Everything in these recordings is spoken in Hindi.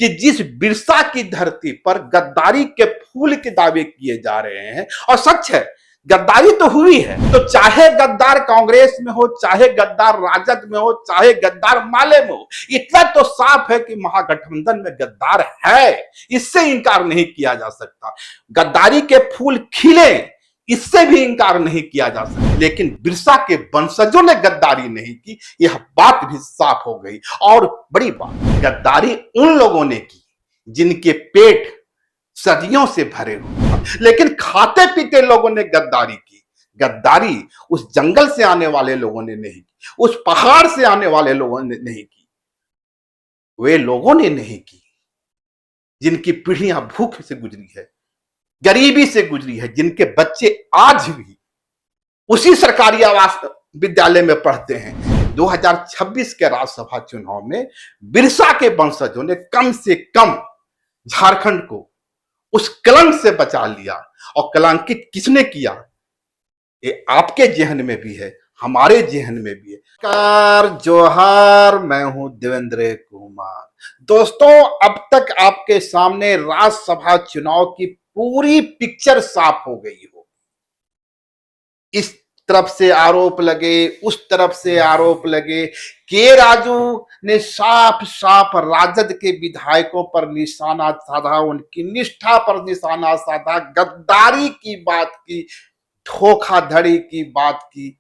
कि जिस बिरसा की धरती पर गद्दारी के फूल के दावे किए जा रहे हैं, और सच है गद्दारी तो हुई है, तो चाहे गद्दार कांग्रेस में हो, चाहे गद्दार राजद में हो, चाहे गद्दार माले में हो, इतना तो साफ है कि महागठबंधन में गद्दार है, इससे इंकार नहीं किया जा सकता। गद्दारी के फूल खिले, इससे भी इंकार नहीं किया जा सकता। लेकिन बिरसा के वंशजों ने गद्दारी नहीं की, यह बात भी साफ हो गई। और बड़ी बात, गद्दारी उन लोगों ने की जिनके पेट सदियों से भरे हुए, लेकिन खाते पीते लोगों ने गद्दारी की। गद्दारी उस जंगल से आने वाले लोगों ने नहीं की, उस पहाड़ से आने वाले लोगों ने नहीं की, वे लोगों ने नहीं की जिनकी पीढ़ियां भूख से गुजरी है, गरीबी से गुजरी है, जिनके बच्चे आज भी उसी सरकारी आवास विद्यालय में पढ़ते हैं। 2026 के राज्यसभा चुनाव में बिरसा के वंशजों ने कम से कम झारखंड को उस कलंक से बचा लिया। और कलंकित किसने किया, ये आपके जेहन में भी है, हमारे जेहन में भी है। कार जोहार, मैं हूं देवेंद्र कुमार। दोस्तों, अब तक आपके सामने राज्यसभा चुनाव की पूरी पिक्चर साफ हो गई हो। इस तरफ से आरोप लगे, उस तरफ से आरोप लगे। के राजू ने साफ साफ राजद के विधायकों पर निशाना साधा, उनकी निष्ठा पर निशाना साधा, गद्दारी की बात की, धोखाधड़ी की बात की।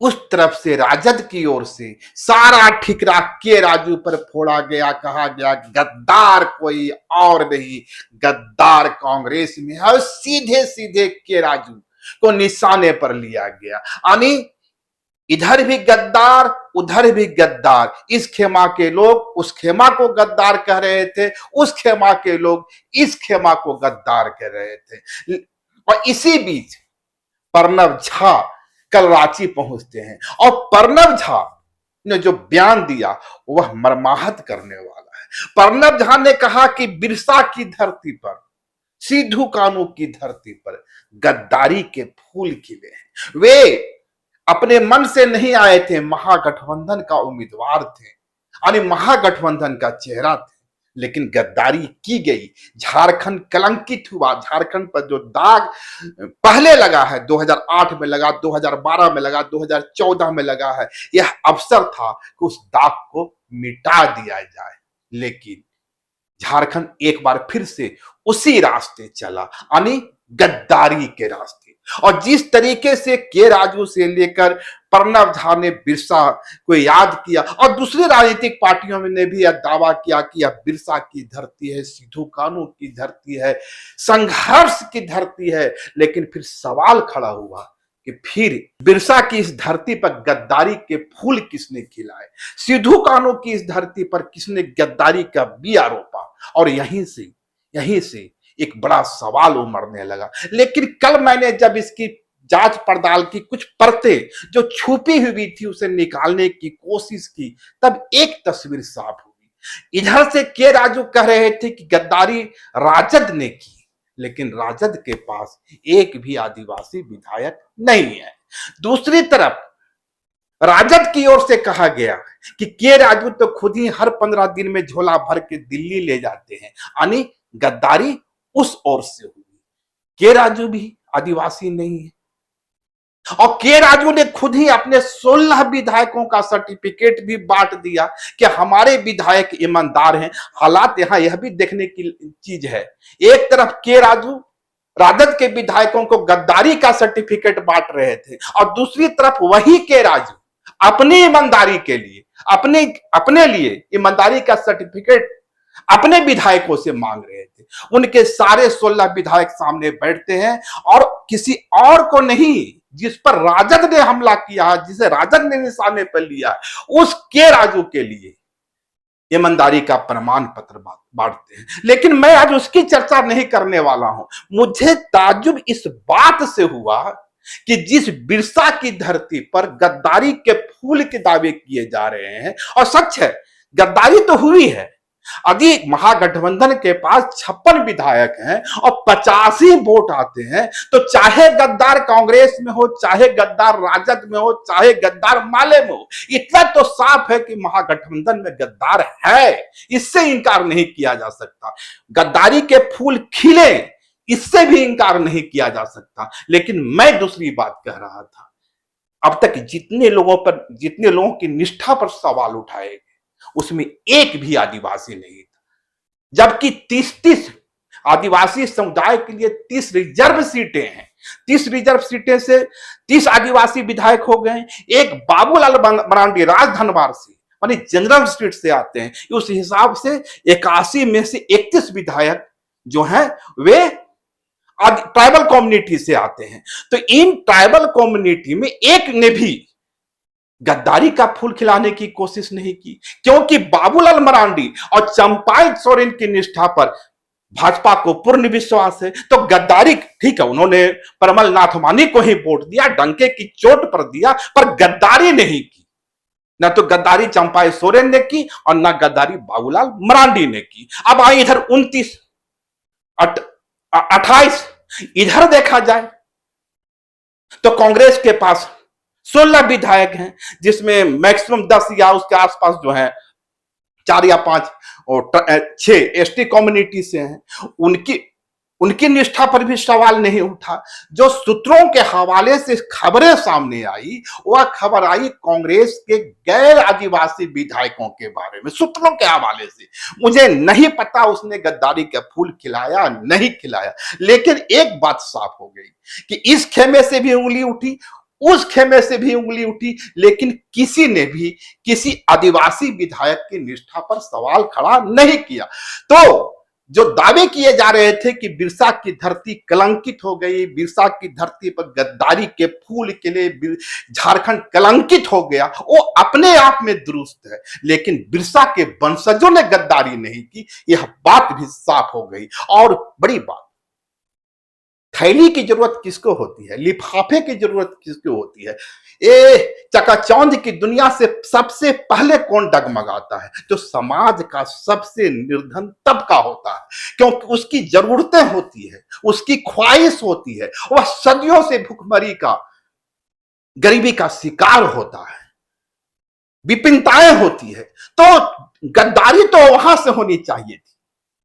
उस तरफ से राजद की ओर से सारा ठिकरा के राजू पर फोड़ा गया, कहा गया गद्दार कोई और नहीं, गद्दार कांग्रेस में है। और सीधे सीधे के राजू को निशाने पर लिया गया, यानी इधर भी गद्दार उधर भी गद्दार। इस खेमा के लोग उस खेमा को गद्दार कह रहे थे, उस खेमा के लोग इस खेमा को गद्दार कह रहे थे। और इसी बीच प्रणव झा कल रांची पहुंचते हैं, और प्रणव झा ने जो बयान दिया वह मर्माहत करने वाला है। प्रणव झा ने कहा कि बिरसा की धरती पर, सिद्धू कानू की धरती पर गद्दारी के फूल खिले हैं। वे अपने मन से नहीं आए थे, महागठबंधन का उम्मीदवार थे, यानी महागठबंधन का चेहरा थे, लेकिन गद्दारी की गई। झारखंड कलंकित हुआ। झारखंड पर जो दाग पहले लगा है, 2008 में लगा, 2012 में लगा, 2014 में लगा है, यह अवसर था कि उस दाग को मिटा दिया जाए। लेकिन झारखंड एक बार फिर से उसी रास्ते चला, यानी गद्दारी के रास्ते। और जिस तरीके से के राजू से लेकर प्रणव झा ने बिरसा को याद किया, और दूसरी राजनीतिक पार्टियों ने भी यह दावा किया कि यह बिरसा की धरती है, सिद्धू कानू की धरती है, संघर्ष की धरती है। लेकिन फिर सवाल खड़ा हुआ कि फिर बिरसा की इस धरती पर गद्दारी के फूल किसने खिलाए, सिद्धू कानू की इस धरती पर किसने गद्दारी का बिया रोपा। और यहीं से एक बड़ा सवाल उमड़ने लगा। लेकिन कल मैंने जब इसकी जांच पड़ताल की, कुछ परतें जो छुपी हुई थी उसे निकालने की कोशिश की, तब एक तस्वीर साफ हुई। इधर से के राजू कह रहे थे कि गद्दारी राजद ने की, लेकिन राजद के पास एक भी आदिवासी विधायक नहीं है। दूसरी तरफ राजद की ओर से कहा गया कि के राजू तो खुद ही हर 15 दिन में झोला भर के दिल्ली ले जाते हैं, यानी गद्दारी उस ओर से हुई। के राजू भी आदिवासी नहीं है, और के राजू ने खुद ही अपने 16 विधायकों का सर्टिफिकेट भी बांट दिया कि हमारे विधायक ईमानदार हैं। हालात यहां यह भी देखने की चीज है, एक तरफ के राजू राजद के विधायकों को गद्दारी का सर्टिफिकेट बांट रहे थे, और दूसरी तरफ वही के राजू अपनी ईमानदारी के लिए, अपने लिए ईमानदारी का सर्टिफिकेट अपने विधायकों से मांग रहे थे। उनके सारे 16 विधायक सामने बैठते हैं, और किसी और को नहीं, जिस पर राजद ने हमला किया, जिसे राजद ने निशाने पर लिया, उस के राजू के लिए ईमानदारी का प्रमाण पत्र बांटते हैं। लेकिन मैं आज उसकी चर्चा नहीं करने वाला हूं। मुझे ताज्जुब इस बात से हुआ कि जिस बिरसा की धरती पर गद्दारी के फूल के दावे किए जा रहे हैं, और सच है गद्दारी तो हुई है, यदि महागठबंधन के पास 56 विधायक हैं और 85 वोट आते हैं, तो चाहे गद्दार कांग्रेस में हो, चाहे गद्दार राजद में हो, चाहे गद्दार माले में हो, इतना तो साफ है कि महागठबंधन में गद्दार है। इससे इंकार नहीं किया जा सकता। गद्दारी के फूल खिले, इससे भी इंकार नहीं किया जा सकता। लेकिन मैं दूसरी बात कह रहा था, अब तक जितने लोगों की निष्ठा पर सवाल उठाए गए, उसमें एक भी आदिवासी नहीं था, जबकि 30 आदिवासी समुदाय के लिए 30 रिजर्व सीटें हैं। 30 रिजर्व सीटें से 30 आदिवासी विधायक हो गए। एक बाबूलाल मरांडी राजधनवार से, मानी जनरल सीट से आते हैं। उस हिसाब से 81 में से 31 विधायक जो हैं वे ट्राइबल कम्युनिटी से आते हैं। तो इन ट्राइबल कम्युनिटी में एक ने भी गद्दारी का फूल खिलाने की कोशिश नहीं की, क्योंकि बाबूलाल मरांडी और चंपाई सोरेन की निष्ठा पर भाजपा को पूर्ण विश्वास है। तो गद्दारी ठीक है, उन्होंने परमल नाथ मानी को ही वोट दिया, डंके की चोट पर दिया, पर गद्दारी नहीं की। न तो गद्दारी चंपाई सोरेन ने की और न गद्दारी बाबूलाल मरांडी ने की। अब आए इधर 29 28 इधर देखा जाए तो कांग्रेस के पास 16 विधायक हैं, जिसमें मैक्सिमम 10 या उसके आसपास जो है 4 या 5 और 6 एसटी कम्युनिटी से हैं। उनकी निष्ठा पर भी सवाल नहीं उठा। जो सूत्रों के हवाले से खबरें सामने आई, वह खबर आई कांग्रेस के गैर आदिवासी विधायकों के बारे में, सूत्रों के हवाले से। मुझे नहीं पता उसने गद्दारी का फूल खिलाया नहीं खिलाया, लेकिन एक बात साफ हो गई कि इस खेमे से भी उंगली उठी, उस खेमे से भी उंगली उठी, लेकिन किसी ने भी किसी आदिवासी विधायक की निष्ठा पर सवाल खड़ा नहीं किया। तो जो दावे किए जा रहे थे कि बिरसा की धरती कलंकित हो गई, बिरसा की धरती पर गद्दारी के फूल के लिए झारखंड कलंकित हो गया, वो अपने आप में दुरुस्त है। लेकिन बिरसा के वंशजों ने गद्दारी नहीं की, यह बात भी साफ हो गई। और बड़ी बात, थैली की जरूरत किसको होती है, लिफाफे की जरूरत किसको होती है? ये चकाचौंध की दुनिया से सबसे पहले कौन डगमगाता है? जो समाज का सबसे निर्धन तबका होता है, क्योंकि उसकी जरूरतें होती है, उसकी ख्वाहिश होती है, वह सदियों से भूखमरी का, गरीबी का शिकार होता है, विपिनताएं होती है। तो गद्दारी तो वहां से होनी चाहिए थी,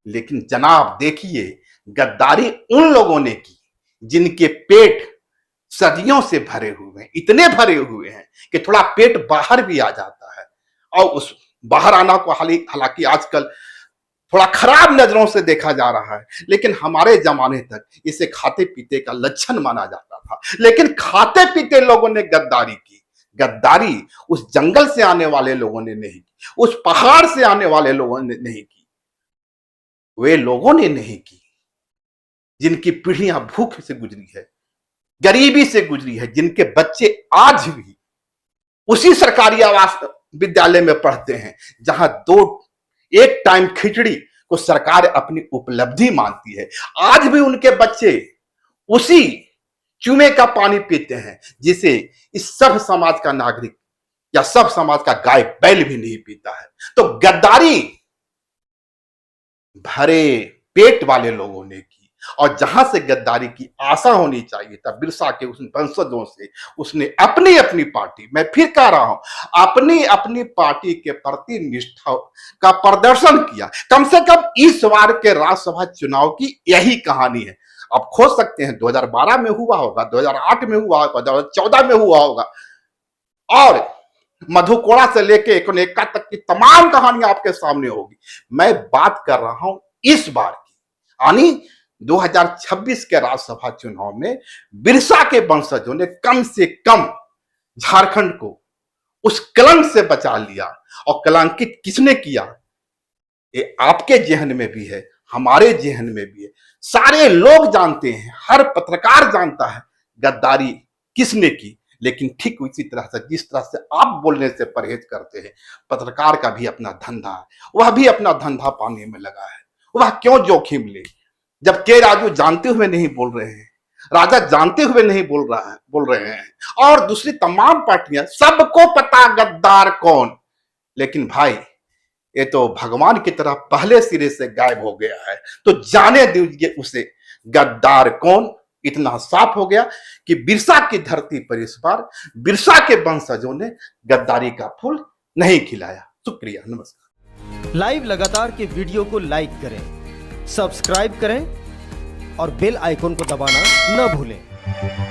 लेकिन जनाब देखिए, गद्दारी उन लोगों ने की जिनके पेट सदियों से भरे हुए हैं, इतने भरे हुए हैं कि थोड़ा पेट बाहर भी आ जाता है। और उस बाहर आना को हालांकि आजकल थोड़ा खराब नजरों से देखा जा रहा है, लेकिन हमारे जमाने तक इसे खाते पीते का लक्षण माना जाता था। लेकिन खाते पीते लोगों ने गद्दारी की। गद्दारी उस जंगल से आने वाले लोगों ने नहीं की, उस पहाड़ से आने वाले लोगों ने नहीं की, वे लोगों ने नहीं की जिनकी पीढ़ियां भूख से गुजरी है, गरीबी से गुजरी है, जिनके बच्चे आज भी उसी सरकारी आवास विद्यालय में पढ़ते हैं जहां एक टाइम खिचड़ी को सरकार अपनी उपलब्धि मानती है। आज भी उनके बच्चे उसी चूमे का पानी पीते हैं जिसे इस सब समाज का नागरिक या सब समाज का गाय बैल भी नहीं पीता है। तो गद्दारी भरे पेट वाले लोगों ने की, और जहां से गद्दारी की आशा होनी चाहिए था बिरसा के उस वंशजों से, उसने अपनी अपनी पार्टी, मैं फिर कह रहा हूं, अपनी अपनी पार्टी के प्रति निष्ठा का प्रदर्शन किया। कम से कम इस बार के राज्यसभा चुनाव की यही कहानी है। आप खोज सकते हैं, 2012 में हुआ होगा, 2008 में हुआ होगा, 2014 में हुआ होगा, और मधुकोड़ा से लेके एकोनेका तक की तमाम कहानियां आपके सामने होगी। मैं बात कर रहा हूं इस बार की, यानी 2026 के राज्यसभा चुनाव में बिरसा के वंशजों ने कम से कम झारखंड को उस कलंक से बचा लिया। और कलंकित किसने किया, ये आपके जहन में भी है, हमारे जहन में भी है, सारे लोग जानते हैं, हर पत्रकार जानता है गद्दारी किसने की। लेकिन ठीक उसी तरह से जिस तरह से आप बोलने से परहेज करते हैं, पत्रकार का भी अपना धंधा है, वह भी अपना धंधा पाने में लगा है। वह क्यों जोखिम ले, जब के राजू जानते हुए नहीं बोल रहे हैं, राजा जानते हुए नहीं बोल रहे हैं, और दूसरी तमाम पार्टियां, सबको पता गद्दार कौन। लेकिन भाई, ये तो भगवान की तरह पहले सिरे से गायब हो गया है। तो जाने दीजिए उसे गद्दार कौन। इतना साफ हो गया कि बिरसा की धरती पर इस बार बिरसा के वंशजों ने गद्दारी का फूल नहीं खिलाया। शुक्रिया, नमस्कार। लाइव लगातार के वीडियो को लाइक करें, सब्सक्राइब करें और बेल आइकॉन को दबाना न भूलें।